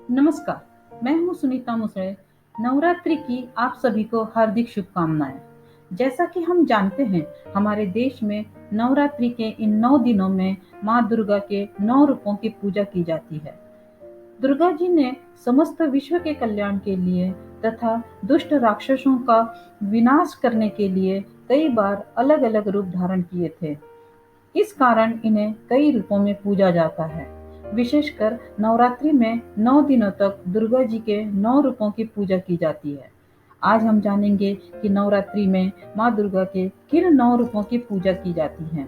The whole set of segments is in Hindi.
नमस्कार, मैं हूँ सुनीता मुसळे। नवरात्रि की आप सभी को हार्दिक शुभकामनाएं। जैसा कि हम जानते हैं, हमारे देश में नवरात्रि के इन 9 दिनों में माँ दुर्गा के 9 रूपों की पूजा की जाती है। दुर्गा जी ने समस्त विश्व के कल्याण के लिए तथा दुष्ट राक्षसों का विनाश करने के लिए कई बार अलग अलग रूप धारण किए थे। इस कारण इन्हें कई रूपों में पूजा जाता है। विशेषकर नवरात्रि में 9 दिनों तक दुर्गा जी के 9 रूपों की पूजा की जाती है। आज हम जानेंगे कि नवरात्रि में माँ दुर्गा के किन 9 रूपों की पूजा की जाती है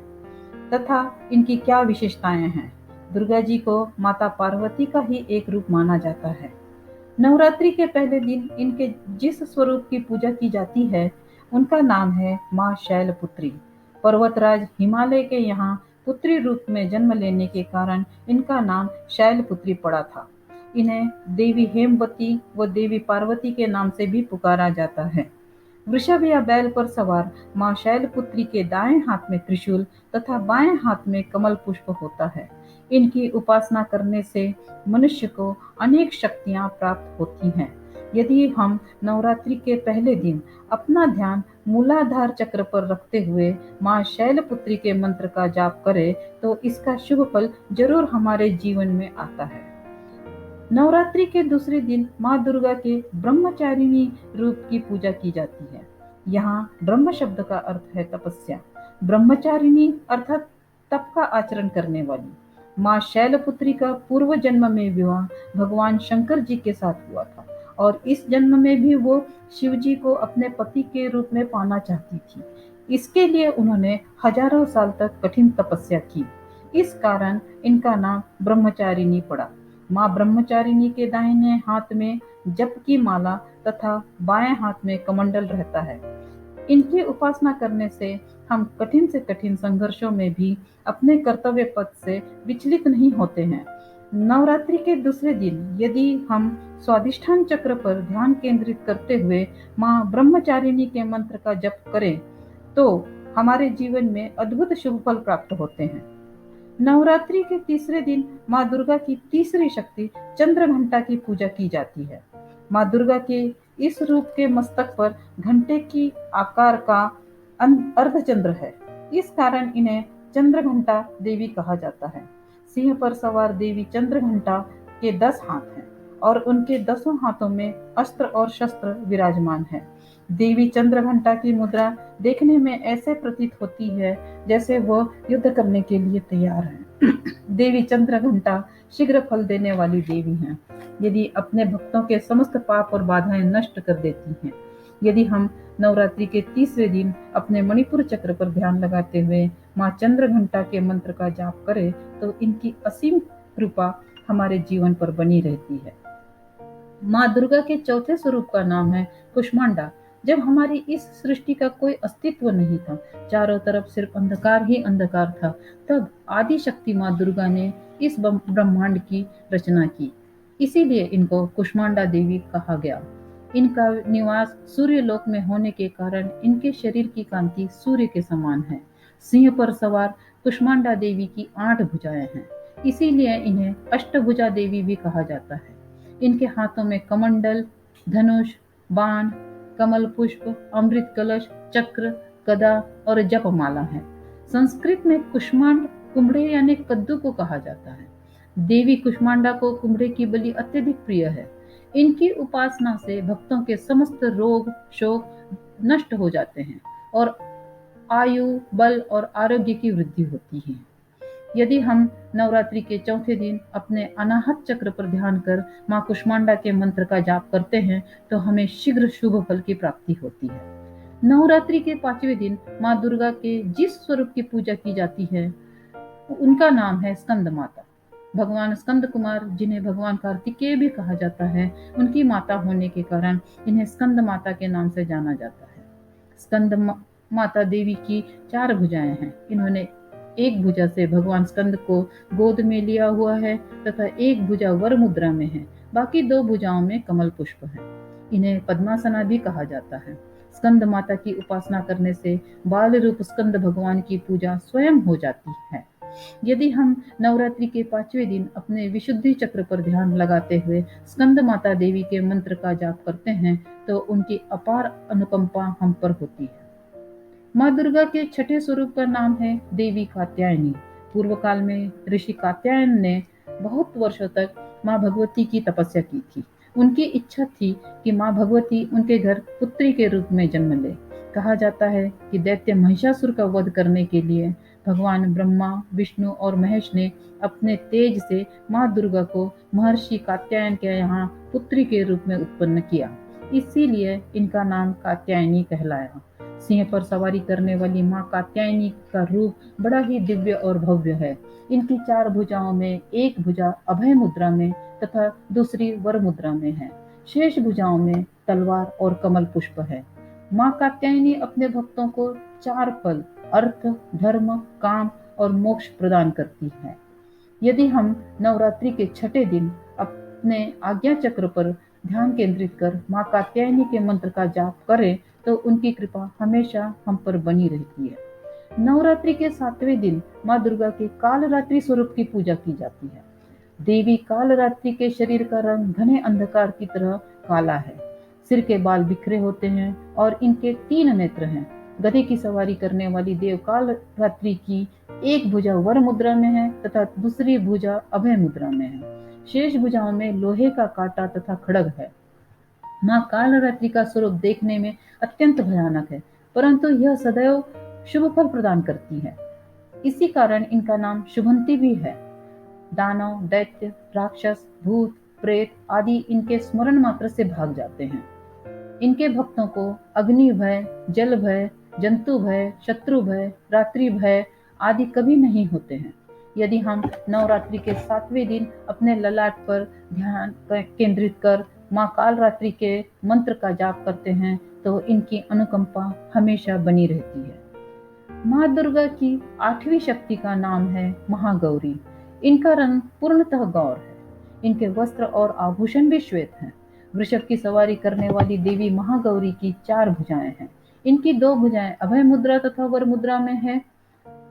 तथा इनकी क्या विशेषताएं हैं। दुर्गा जी को माता पार्वती का ही एक रूप माना जाता है। नवरात्रि के पहले दिन इनके जिस स्वरूप की पूजा की जाती है, उनका नाम है माँ शैलपुत्री। पर्वतराज हिमालय के यहाँ पुत्री रूप में जन्म लेने के कारण इनका नाम शैलपुत्री पड़ा था। इन्हें देवी हेमवती व देवी पार्वती के नाम से भी पुकारा जाता है। वृषभ या बैल पर सवार माँ शैलपुत्री के दाएं हाथ में त्रिशूल तथा बाएं हाथ में कमल पुष्प होता है। इनकी उपासना करने से मनुष्य को अनेक शक्तियां प्राप्त होती हैं। यदि हम नवरात्रि के पहले दिन अपना ध्यान मूलाधार चक्र पर रखते हुए माँ शैलपुत्री के मंत्र का जाप करें, तो इसका शुभ फल जरूर हमारे जीवन में आता है। नवरात्रि के दूसरे दिन माँ दुर्गा के ब्रह्मचारिणी रूप की पूजा की जाती है। यहाँ ब्रह्म शब्द का अर्थ है तपस्या। ब्रह्मचारिणी अर्थात तप का आचरण करने वाली। माँ शैलपुत्री का पूर्व जन्म में विवाह भगवान शंकर जी के साथ हुआ था और इस जन्म में भी वो शिव जी को अपने पति के रूप में पाना चाहती थी। इसके लिए उन्होंने हजारों साल तक कठिन तपस्या की। इस कारण इनका नाम ब्रह्मचारिणी पड़ा। माँ ब्रह्मचारिणी के दाहिने हाथ में जप की माला तथा बाएं हाथ में कमंडल रहता है। इनकी उपासना करने से हम कठिन से कठिन संघर्षों में भी अपने कर्तव्य पथ से विचलित नहीं होते हैं। नवरात्रि के दूसरे दिन यदि हम स्वादिष्ठान चक्र पर ध्यान केंद्रित करते हुए माँ ब्रह्मचारिणी के मंत्र का जप करें, तो हमारे जीवन में अद्भुत शुभ फल प्राप्त होते हैं। नवरात्रि के तीसरे दिन माँ दुर्गा की तीसरी शक्ति चंद्र घंटा की पूजा की जाती है। माँ दुर्गा के इस रूप के मस्तक पर घंटे की आकार का अर्धचंद्र है। इस कारण इन्हें चंद्र घंटा देवी कहा जाता है। सिंह पर सवार देवी चंद्र घंटा के 10 हाथ हैं और उनके 10 हाथों में अस्त्र और शस्त्र विराजमान है। देवी चंद्र घंटा की मुद्रा देखने में ऐसे प्रतीत होती है जैसे वह युद्ध करने के लिए तैयार है। देवी चंद्र घंटा शीघ्र फल देने वाली देवी हैं। यदि अपने भक्तों के समस्त पाप और बाधाएं नष्ट कर देती हैं। यदि हम नवरात्रि के तीसरे दिन अपने मणिपुर चक्र पर ध्यान लगाते हुए माँ चंद्र घंटा के मंत्र का जाप करें, तो इनकी असीम कृपा हमारे जीवन पर बनी रहती है। माँ दुर्गा के चौथे स्वरूप का नाम है कुष्मांडा। जब हमारी इस सृष्टि का कोई अस्तित्व नहीं था, चारों तरफ सिर्फ अंधकार ही अंधकार था, तब आदि शक्ति माँ दुर्गा ने इस ब्रह्मांड की रचना की। इसीलिए इनको कुष्मांडा देवी कहा गया। इनका निवास सूर्य लोक में होने के कारण इनके शरीर की कांति सूर्य के समान है। सिंह पर सवार कुष्मांडा देवी की 8 भुजाएं हैं। इसीलिए इन्हें अष्टभुजा देवी भी कहा जाता है। इनके हाथों में कमंडल, धनुष, बाण, कमल पुष्प, अमृत कलश, चक्र, गदा और जपमाला है। संस्कृत में कुष्मांड कुम्भड़े यानी कद्दू को कहा जाता है। देवी कुष्मांडा को कुम्भड़े की बलि अत्यधिक प्रिय है। इनकी उपासना से भक्तों के समस्त रोग शोक नष्ट हो जाते हैं और आयु, बल और आरोग्य की वृद्धि होती है। यदि हम नवरात्रि के चौथे दिन अपने अनाहत चक्र पर ध्यान कर माँ कुष्मांडा के मंत्र का जाप करते हैं, तो हमें शीघ्र शुभ फल की प्राप्ति होती है। नवरात्रि के 5वें दिन माँ दुर्गा के जिस स्वरूप की पूजा की जाती है, उनका नाम है स्कंद माता। भगवान स्कंद कुमार, जिन्हें भगवान कार्तिकेय भी कहा जाता है, उनकी माता होने के कारण इन्हें स्कंद माता के नाम से जाना जाता है। स्कंद माता देवी की 4 भुजाएं हैं। इन्होंने एक भुजा से भगवान स्कंद को गोद में लिया हुआ है तथा एक भुजा वर मुद्रा में है। बाकी 2 भुजाओं में कमल पुष्प है। इन्हें पद्मासना भी कहा जाता है। स्कंद माता की उपासना करने से बाल रूप स्कंद भगवान की पूजा स्वयं हो जाती है। यदि हम नवरात्रि के 5वें दिन अपने विशुद्धि चक्र पर ध्यान लगाते हुए स्कंद माता देवी के मंत्र का जाप करते हैं तो उनकी अपार अनुकंपा हम पर होती है। माँ दुर्गा के छठे स्वरूप का नाम है देवी कात्यायनी। पूर्व काल में ऋषि कात्यायन ने बहुत वर्षों तक माँ भगवती की तपस्या की थी। उनकी इच्छा थी कि माँ भगवती उनके घर पुत्री के रूप में जन्म ले। कहा जाता है कि दैत्य महिषासुर का वध करने के लिए भगवान ब्रह्मा, विष्णु और महेश ने अपने तेज से माँ दुर्गा को महर्षि कात्यायन के यहाँ पुत्री के रूप में उत्पन्न किया। इसीलिए इनका नाम कात्यायनी कहलाया। सिंह पर सवारी करने वाली माँ कात्यायनी का रूप बड़ा ही दिव्य और भव्य है। इनकी 4 भुजाओं में एक भुजा अभय मुद्रा में तथा दूसरी वर मुद्रा में है। शेष भुजाओं में तलवार और कमल पुष्प है। माँ कात्यायनी अपने भक्तों को 4 फल अर्थ, धर्म, काम और मोक्ष प्रदान करती है। यदि हम नवरात्रि के छठे दिन अपने आज्ञा चक्र पर ध्यान केंद्रित कर माँ कात्यायनी के मंत्र का जाप करें तो उनकी कृपा हमेशा हम पर बनी रहती है। नवरात्रि के 7वें दिन माँ दुर्गा के कालरात्रि स्वरूप की पूजा की जाती है। देवी कालरात्रि के शरीर का रंग घने अंधकार की तरह काला है। सिर के बाल बिखरे होते हैं और इनके 3 नेत्र हैं। गधे की सवारी करने वाली देव कालरात्रि की एक भुजा वर मुद्रा में है तथा दूसरी भुजा अभय मुद्रा में है। शेष भुजाओं में लोहे का कांटा तथा खड्ग है। माँ कालरात्रि का स्वरूप देखने में अत्यंत भयानक है, परंतु यह सदैव शुभ फल प्रदान करती है। इसी कारण इनका नाम शुभंती भी है। दानव, दैत्य, राक्षस, भूत, प्रेत आदि इनके स्मरण मात्र से भाग जाते हैं। इनके भक्तों को अग्नि भय, जल भय, जंतु भय, शत्रु भय, रात्रि भय आदि कभी नहीं होते हैं। यदि हम नवरात्रि के 7वें दिन अपने ललाट पर ध्यान केंद्रित कर माँ कालरात्रि के मंत्र का जाप करते हैं तो इनकी अनुकंपा हमेशा बनी रहती है। माँ दुर्गा की 8वीं शक्ति का नाम है महागौरी। इनका रंग पूर्णतः गौर है। इनके वस्त्र और आभूषण भी श्वेत हैं। वृषभ की सवारी करने वाली देवी महागौरी की 4 भुजाएं हैं। इनकी 2 भुजाएं अभय मुद्रा तथा वर मुद्रा में है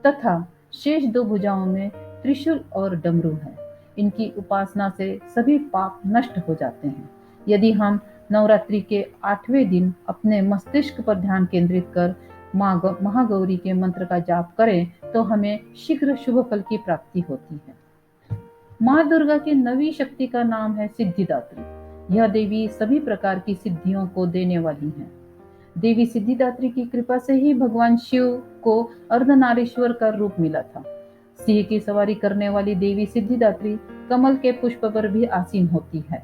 तथा शेष 2 भुजाओं में त्रिशूल और डमरू है। इनकी उपासना से सभी पाप नष्ट हो जाते हैं। यदि हम नवरात्रि के 8वें दिन अपने मस्तिष्क पर ध्यान केंद्रित कर महागौरी के मंत्र का जाप करें तो हमें शीघ्र शुभ फल की प्राप्ति होती है। माँ दुर्गा की 9वीं शक्ति का नाम है सिद्धिदात्री। यह देवी सभी प्रकार की सिद्धियों को देने वाली है। देवी सिद्धिदात्री की कृपा से ही भगवान शिव को अर्धनारीश्वर का रूप मिला था। सिंह की सवारी करने वाली देवी सिद्धिदात्री कमल के पुष्प पर भी आसीन होती है।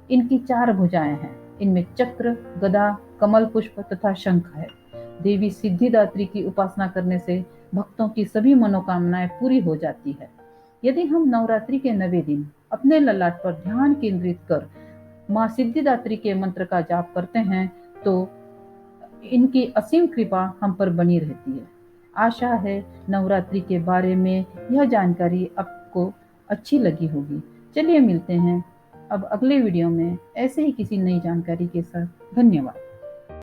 इनकी 4 भुजाएं हैं। इनमें चक्र, गदा, कमल पुष्प तथा शंख है। देवी सिद्धिदात्री की उपासना करने से भक्तों की सभी मनोकामनाएं पूरी हो जाती है। यदि हम नवरात्रि के 9वें दिन अपने ललाट पर ध्यान केंद्रित कर माँ सिद्धिदात्री के मंत्र का जाप करते हैं तो इनकी असीम कृपा हम पर बनी रहती है। आशा है नवरात्रि के बारे में यह जानकारी आपको अच्छी लगी होगी। चलिए मिलते हैं अब अगले वीडियो में ऐसे ही किसी नई जानकारी के साथ। धन्यवाद।